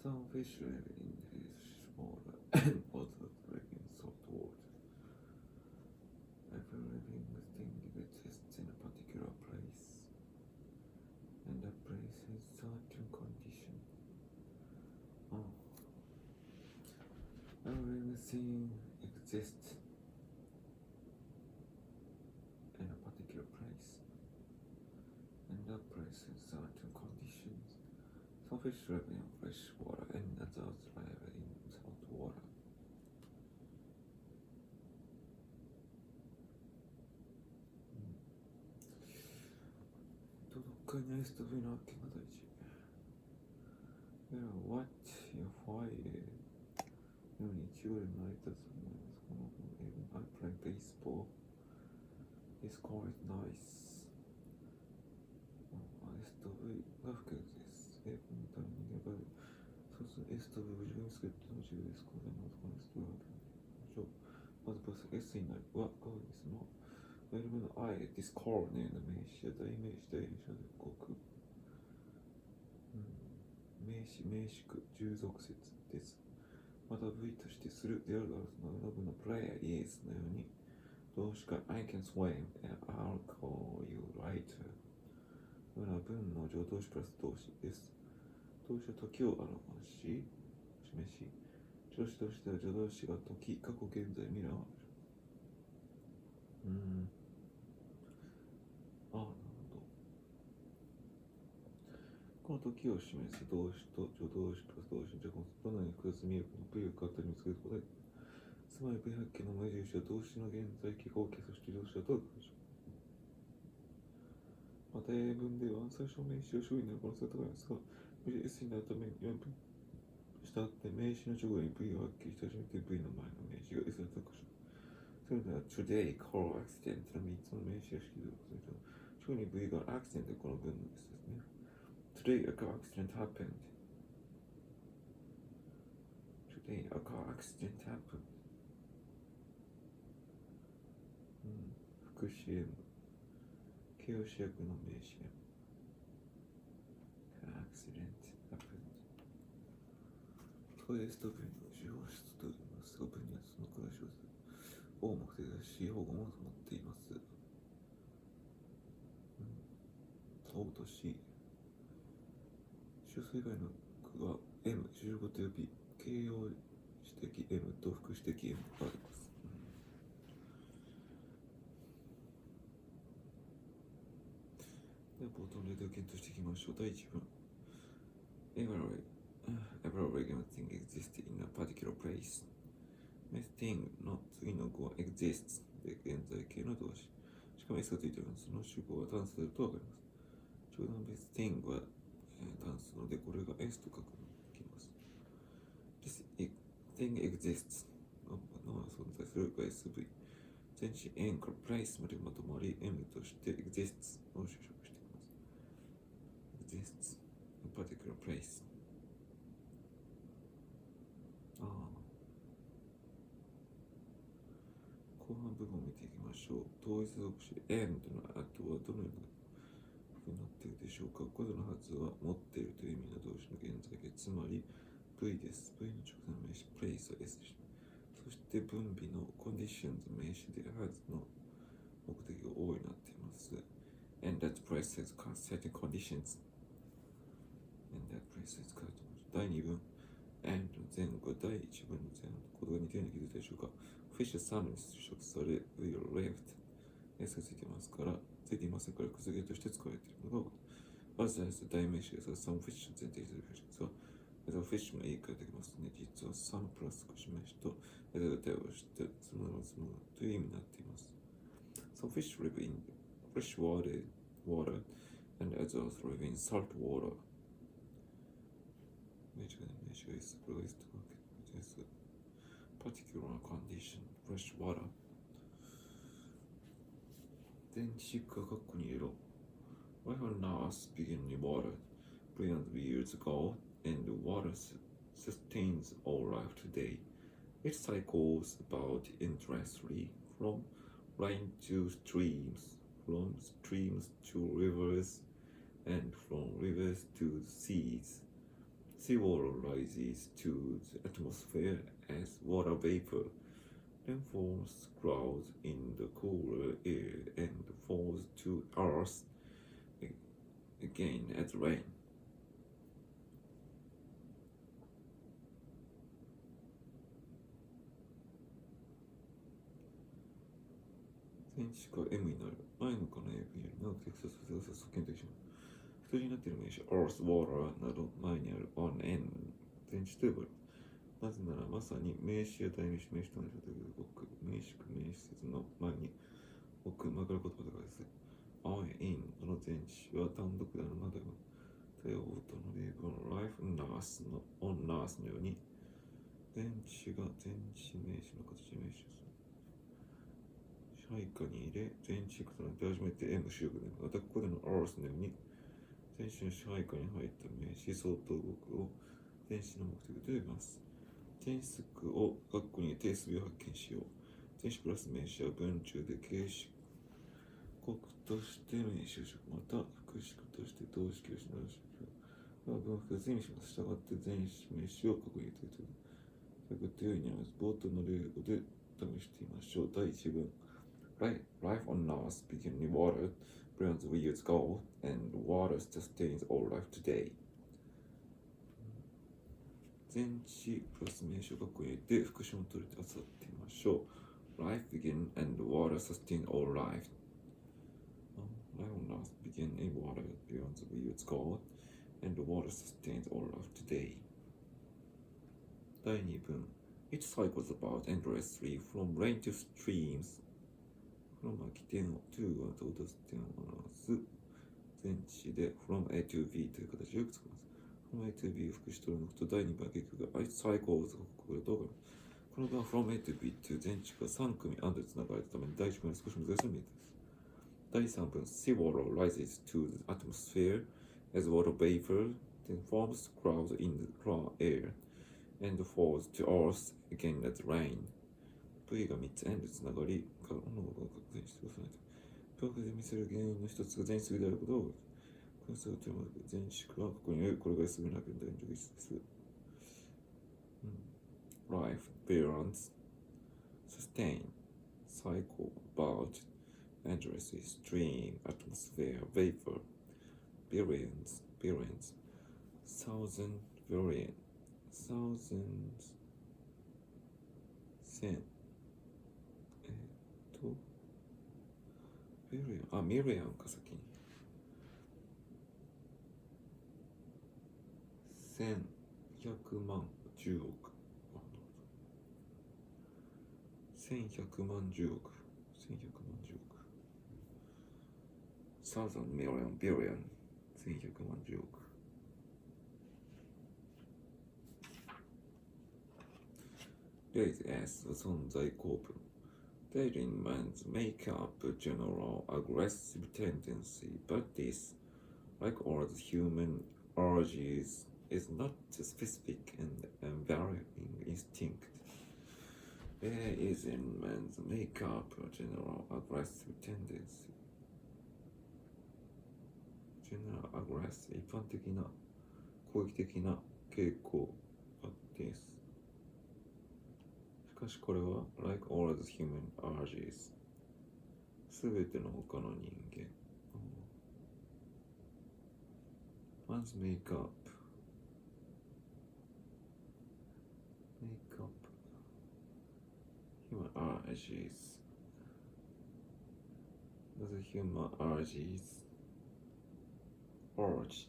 Some fish live in this water and others live in salt water. Every living thing exists in a particular place, and that place has certain conditions. Every living thing exists in a particular place, and that place has certain conditions. Some fish live in fresh water and others live in salt water.どっかに SW の発見が大事。What you find の日曜で成り立つと思います。このI play baseball. It's quite nice. SW が不潔です。英語のためにやばい。そうすると SW 自分スケットの自由です。これでまずこの SW がまずプラス S になるはこうですの。ウェルブの I this core のような名詞や代名詞代名詞の語句。名詞名詞句従属説です。また V としてするであるの選ぶの player is のように動詞か I can swim and I'll call you later これは文の助動詞プラス動詞です。動詞は時を表し示し助詞としては助動詞が時過去現在未来をなるほど。この時を示す動詞と助動詞プラス動詞じゃこのどのように複雑に見えるかの V を簡単に見つけることでつまり V 発見の前印は動詞の現在形後形そして動詞はどういうことでしょう。また英文では最初名詞を主語になる可能性が高いんですが S になるためには V したって名詞の直後に V を発見して初めて V の前の名詞が S だったかしらそれでは Today car accident の3つの名詞が式でございます。直後に V が accident でこの文の S ですね。Today a car accident happened. Today a car accident happened. 副詞 M 形容詞役の名詞 M accident happened トイレスト弁の司法室と言いますが文にはそのくらい小説を目的だし保護も持っています。O と C 主詞以外の句は M 主語と呼び形容詞的 M と副詞的 M があります。では冒頭の例題を検討していきましょう。第1文 Every living thing exists in a particular place. thing の次の語は exists で現在形の動詞。しかも S がついているのでその主語は単数とわかります。ちょうどの thing は単数なのでこれが S と書くのできます。This thing exists の存在するが SV。前詞 N から place までまとまり M として exists を修飾しています。exists in particular place。後半部分を見ていきましょう。同一属詞 and の後はどのようななっているでしょうか。これのはずは持っているという意味の動詞の現在形、つまり V です。V の直線の名詞 place は S でした。そして分尾の conditions 名詞で has の目的が O になっています。And that place has certain conditions. And that place has certain conditions. 第2文 and の前後第1文の前後のことが似ているのに気づいたでしょうか。Fish 3に出色され We are left S がついてますからついていませんからくずげとして使われているのがまず代名詞ですが some fish を前提にするフィッシュですがfish も言い換えてきますね。実は some プラス少し名詞と対応してつむらずむという意味になっています。Some fish live in fresh water and others live in salt water 名詞がS これが S とかけです。particular condition fresh water 電池がカッコに入れろ I have nurse began in water brilliant years ago and the water sustains all life today. It cycles about endlessly from rain to streams, from streams to rivers, and from rivers to seas. seawater rises to the atmosphere as water vapor, then forms clouds in the cooler air and falls to earth again as rain. 電子が M になる。前のかの AB より長くテキストさせが早速検索します。太字になっている名詞 Earth, Water など前にある on, N 電池と呼ばれる。なぜならまさに名詞や代名詞、名詞と同じという僕、名詞か名詞説の前に置く枕言葉とかです。on, in の前詞は単独であるまでは多用途の例文 life, nurse の on, nurse のように前詞が前詞名詞の形で名詞をする。支配下に入れ、前置詞重ねて初めて M 主語で、またここでの Earth のように、前詞の支配下に入った名詞、相当語句を前詞の目的と呼びます。前詞を括弧に定数を発見しよう。前詞プラス名詞は文中で形式国として名詞を書く、また副詞として動詞形詞の動詞は文複雑にします。したがって前詞名詞を括弧に入れているというようになります。冒頭の例語で試してみましょう。第1文。Life on Mars begins in water, billions of years ago, and water sustains all life today. 前詞プラス名詞を括弧に入れて復唱を取れて扱ってみましょう。Life begins and water sustains all life. Life on Mars begins in water, billions of years ago, and water sustains all life today. 第2文。It cycles about endlessly from rain to streams.from は起点を to は到達点を表す前置で from A to B という形でよく使います。from A to B を副詞取り抜くと第2番結局が It cycles がここでどうかこの場合 from A to B という前置が3組編んでつながれたために第1文は少し難しい見えです。第3文 Seawater rises to the atmosphere as water vapor then forms clouds in the air and falls to earth again as rain.V が3つ円でつながり、このことを確認してください。表現で見せる原因の一つが前詞であることを、この数を取り除く前詞はここにある、これがすぐなく大丈夫です。Life, balance, sustain, cycle, about, endless, stream, atmosphere, vapor, billions, thousand, billion, thousands, cent.ミリアンか先に。1100万10億。1100万10億。1100万10億。1000 million billion。1100万10億。例図 S は存在構文。Daily minds make up a general aggressive tendency, but this, like all the human urges, is not a specific and unvarying instinct. There is in man's make up a general aggressive tendency. General aggressive 一般的な攻撃的な傾向です。しかしこれは like all the human urges すべての他の人間 man's make up human urges the human urges urge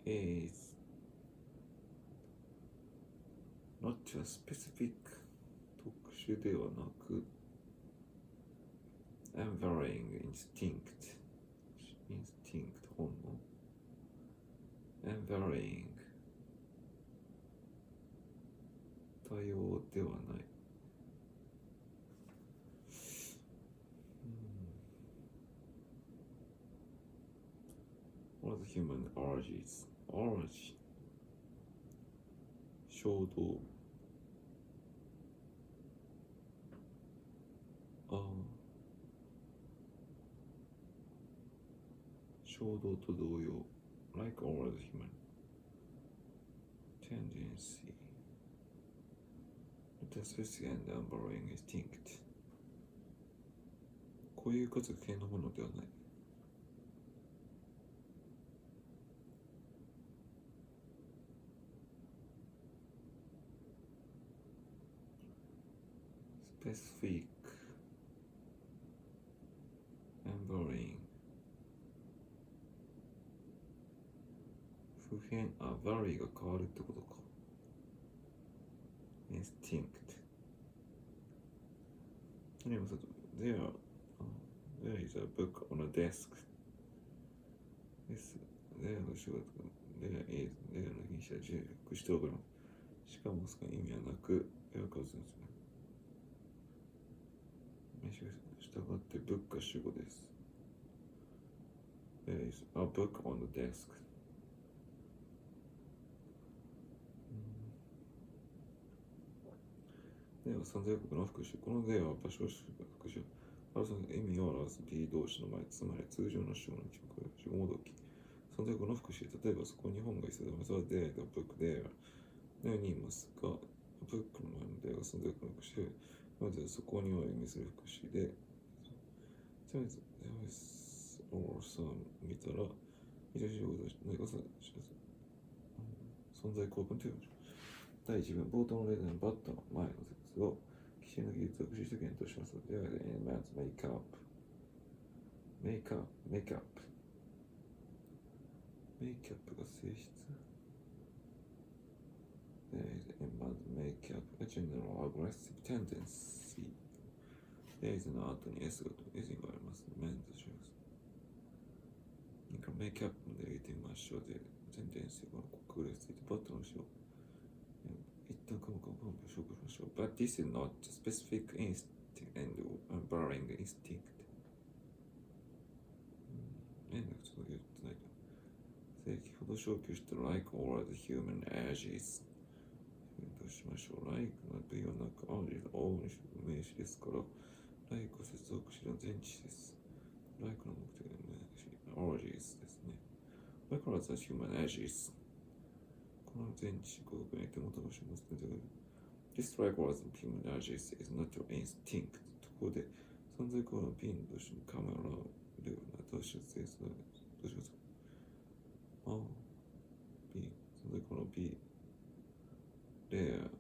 is not a specific 特殊ではなく unvarying instinct 本能 unvarying 多様ではない、All the human urges urge 衝動衝動と同様 like all the human tendency the specific and underlying instinct こういう活系のものではない。specific underlying 普遍vary が変わるってことか。instinct 何もさ、there is a book on a deskですthere の仕事 there is there の品詞は重複しておくのしかもその意味はなく絵を描くんですね。従ってブックが主語です。There is a book on the desk. では存在国の復習。このでは場所を復習。あるその意味を表す B 動詞の前、つまり通常の主語の記憶、主語もどき。存在国の復習。例えばそこに本が必要だ。それは there が book there のように言いますが、book の前の there が存在国の復習。まずそこにを意味する副詞で、とりあえず、or さ見たら、見た仕事だし、何かさ、存在興奮という第1文、冒頭の例でのバットの前の説を、基準の技術を駆使して検討します。では、まず、メイクアップ。メイクアップが性質。まず、メイクアップが general aggressive tendency。there is の後に S があります。メンズします。メイクアップまで入れてみましょう。で、tendency がここでついて、バットの後ろ。一旦科目を紹介しましょう。But this is not specific instinct and varying instinct. ちょっと言ってないと。先ほど消去した like all the human urges。どうしましょう。like の V はなく urges 大名詞ですから、like を接続詞の前置詞です。like の目的の名詞、urges ですね。like all the human urges。この前置詞語学に手元をしますので、This like all the human urges is not your instinct。ここで存在行為の B の動詞にカメラを入れるな動詞を制する。どうしますか？B、存在行為の B。There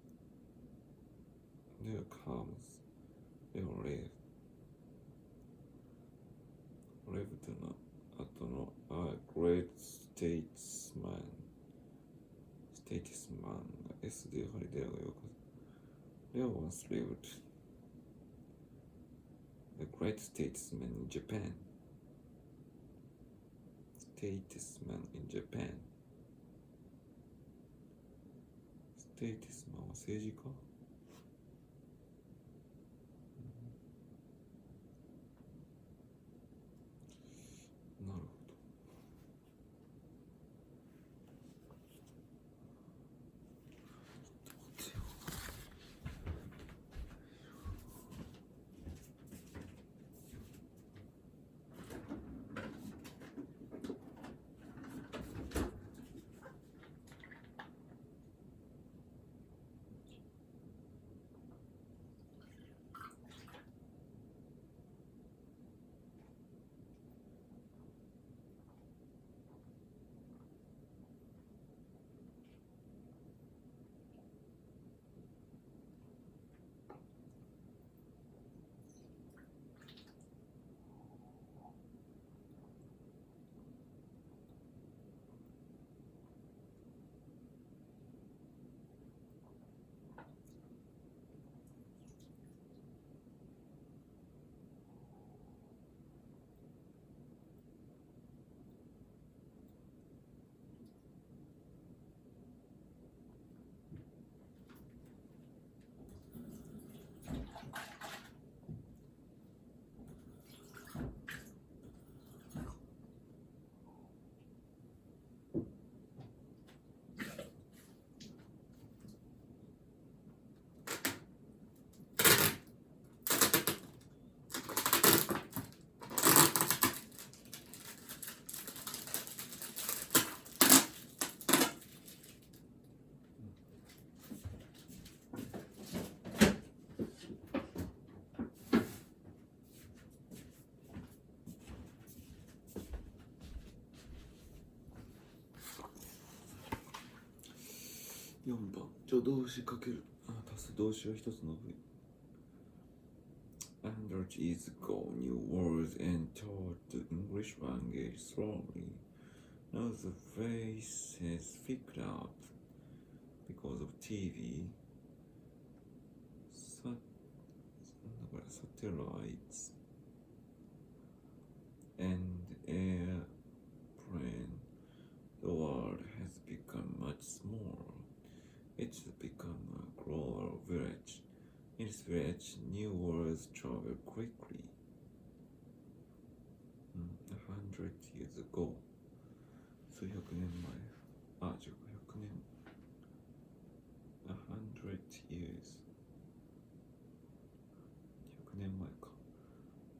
comes There live Live というのは後のA great statesman が S でやはり There がよくThere once lived a great statesman in Japanステイティスマンは政治家？なるほど。4番、助動詞かける足す動詞は一つの部位。Android is go new words and taught the English language slowly. Now the face is picked up because of TV, satellites, and airplane. The world has become much smaller. It's become a global village. In this village, new words travel quickly. 100 years ago. 数百年前。100年。100 years. 100年前か。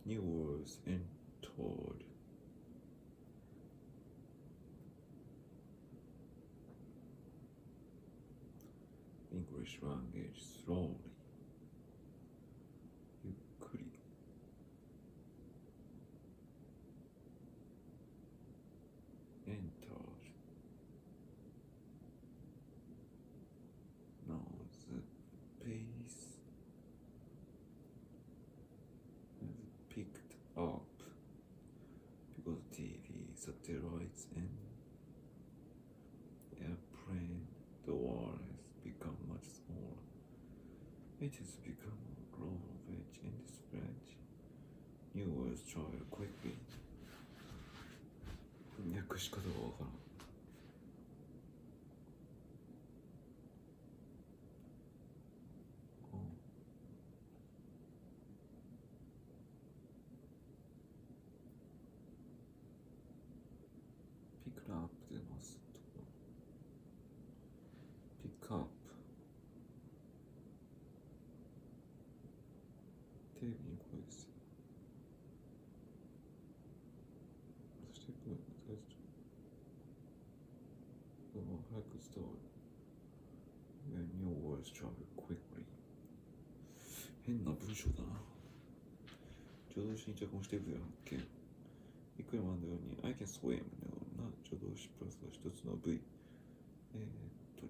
New words entered. English language slowly. ゆっくり。Entered. Now the pace has picked up because TV, satellites, and airplane. The world has become much smaller. It has become a global village. In this village, new words travel quickly. 訳し方がわからん。ピックアップ出ますと。ピックアップ。テレビに声ですよ。そしてこれ早く伝わる。When new words travel quickly. 変な文章だな。助動詞に着目して部位発見。いくらもあんだように I can swim のような助動詞プラスが一つの部位。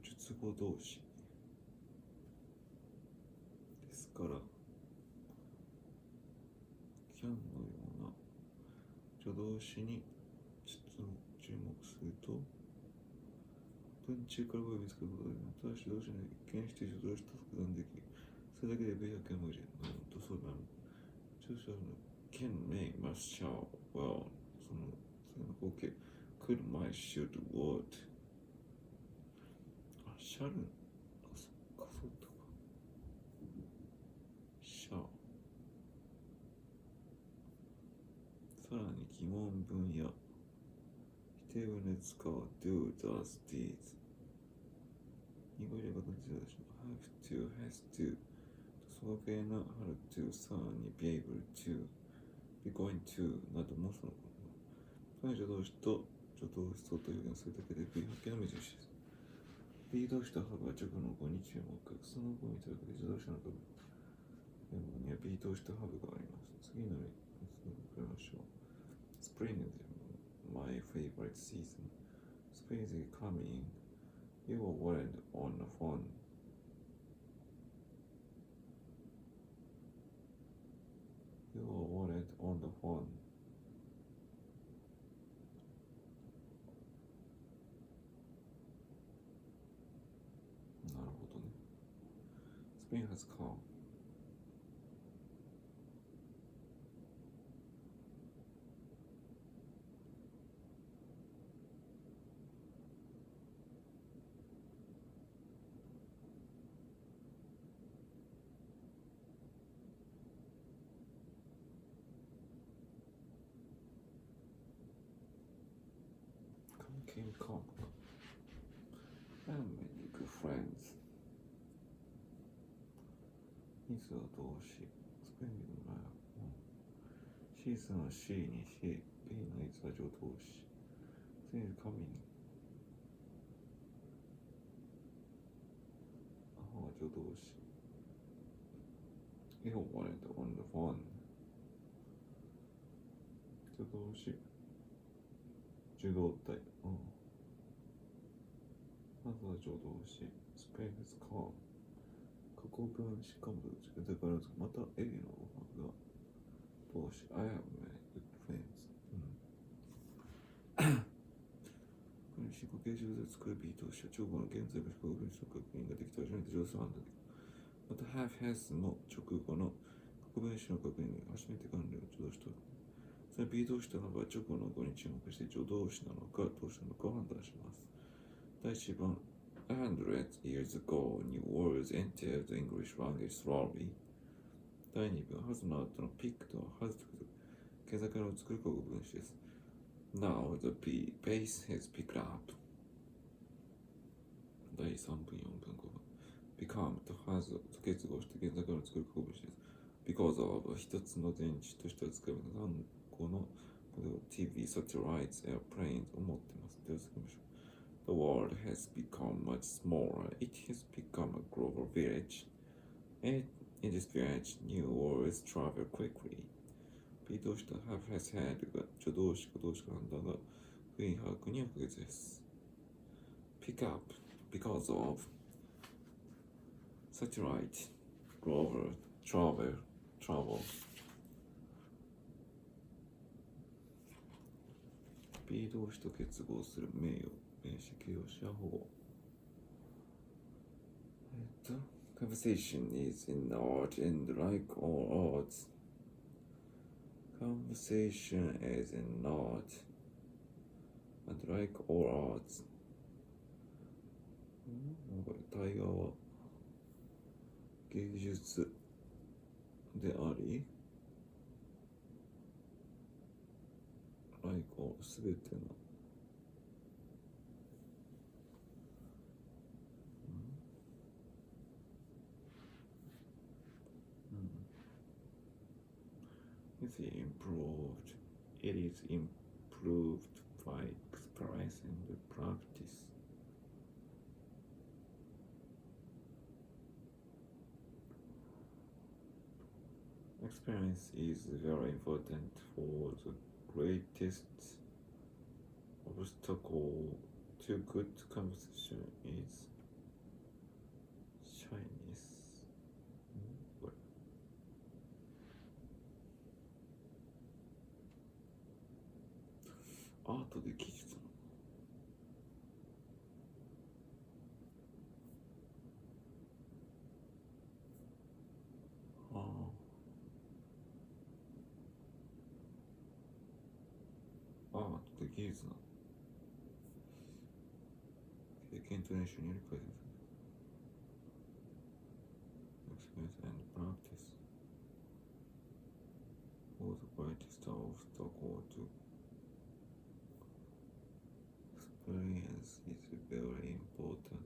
述語動詞ですから can のような助動詞に注目すると文中から語彙を見つけることができる。ただし動詞に一見して助動詞と複断でき、それだけで部位発見文字なるとそうなる。注釈の can, may, must, shall, well その合計 could, might, should, would シャルそうだったかシャさらに疑問文や否定文で使う do, does, deeds 濁りがどちらでしょう have to, has to その系な have to さらに be able to be going to などもその助動詞と助動詞と表現するだけで V 発見の目印です。B 動詞とハブは直の語に注目。その語にとるだけで自動車の部分には B 動詞とハブがあります。次の例を比べましょう。Spring is my favorite season. Spring is coming. You are worried on the phone. You are worried on the phone. なるほどね。Spring has come. Came, come. I have many good friends. ニスは動詞。スペインの前は、シーズンは C にし、B のいつは助動詞。次に coming。母は助動詞。You wanted on the phone. 助動詞。受動体。まずは助動詞、スペースカー、過去分詞かもどっちか。だからまた A の方が動詞、I have many good friends。これ思考形状で作る B 動詞は直後の現在の思考分詞の確認ができて初めて上手なんだけど、また have has も直後の過去分詞の確認が初めて関連を助動詞と。その B 動詞との場合、直後の語に注目して助動詞なのか動詞なのかを判断します。第1番、100 years ago, new words entered the English language slowly。第2番、has の後の pick と has と毛魚を作る過去分詞です。Now the pace has picked up。第3分、4分、5分。become と has と結合して現在から作る過去分詞です。because of 一つの前置として使う単語の TV、satellites、airplanes を持ってます。では続きましょう。The world has become much smaller. It has become a global village. And in this village, new words travel quickly. B 動詞と have has had が助動詞か動詞か判断が不意把握には不可欠です。Pick up because of satellite, global, travel。 B 動詞と結合する名誉、名詞、形容詞や保護。Conversation is in art and like all arts. Conversation is in art and like all arts。 対話は芸術であり、like all すべてのIt is improved by experience and practice。 Experience is very important for the greatest obstacle to good conversation is shyness。アートで技術のアートで技術の経験と練習により改善される。 Experience and practice for the greatest obstacle to experience is very important。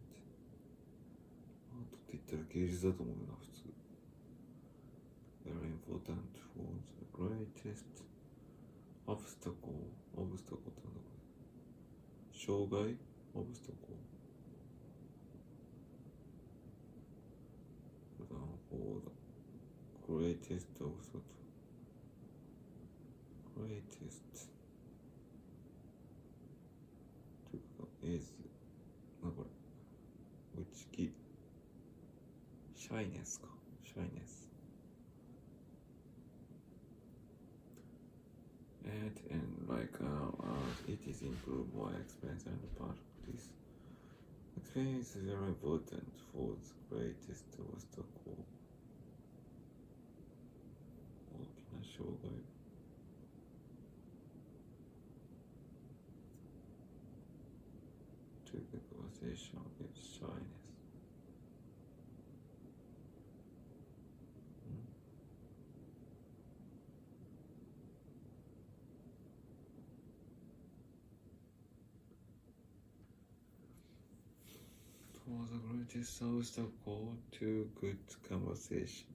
アートって言ったら芸術だと思うな、普通。 Very important for the greatest obstacle。 obstacle ってなんだこれ。障害 obstacle for the greatest obstacle。 greatest というか is な、これ内気、シャイネスか、シャイネス。And like it is improved by experience and practice。 Experience is very important for the greatest obstacle。 大きな障害 to the conversation is shyness。For the greatest obstacle to good conversation。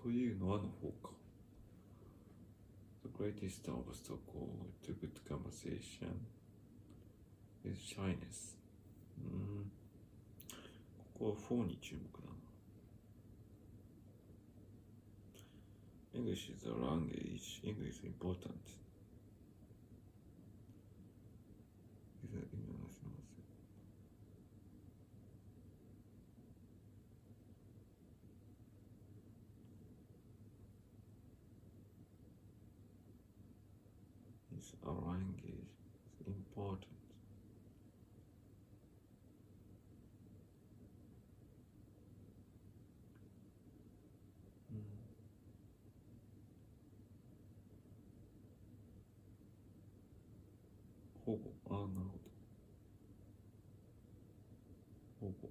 というのはの方か。The greatest obstacle to good conversation is shyness. ここは4に注目だな。English is a language. English is important. is a language. It's important. ほぼ。なるほど。ほぼ。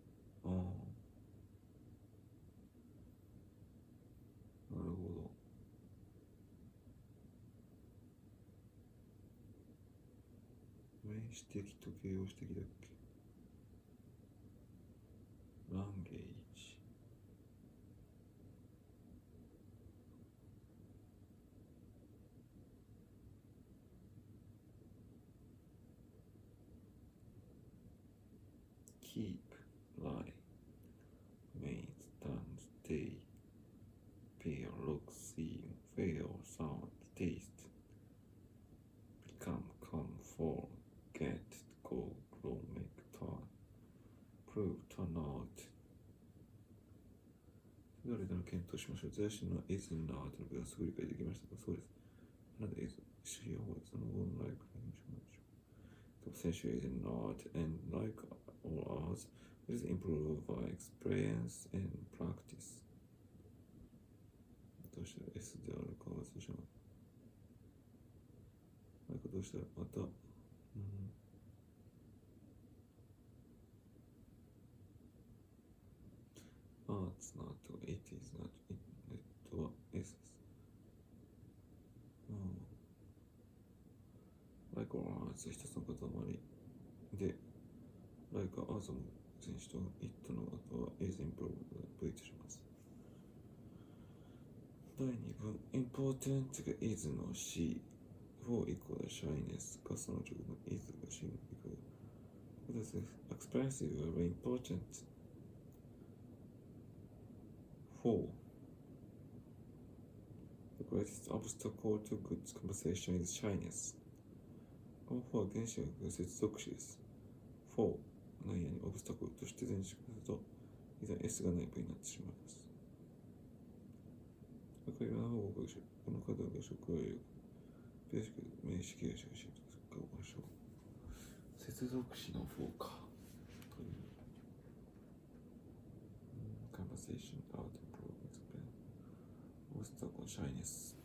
なるほど。名詞的と形容詞的だっけ？ランゲージ。keep, lie, made, done, stay, appear, look, see, feel, sound, taste, become, come, fall, get, go, grow, make, turn, prove, turn out。それぞれの検討しましょう。雑誌の is and not の部がすぐ理解できましたか？そうです。なので is 主要法その後の like にしましょう。先週 is and not and like or as is improved by experience and practice。どうしたら S であるかはそうじゃない。なんかどうしたらまた、Art's not, it is not, it は S です。like or as 一つの塊で、like or as も前詞と it の後は is improved で V とします。第2文 important が is の C for equal shyness がその直後の is が C の equal。これですね。expensive is very important for the greatest obstacle to good conversation is shyness。この4は原子学接続詞です。for 何々オブスタクルとして前置すると、以前 S がない部になってしまいます。会話の方法学習、この方が職業ベーシック名詞形容詞を教えて使いましょう。接続詞の4か。という。conversation, art, improve, explain, obstacle, shyness。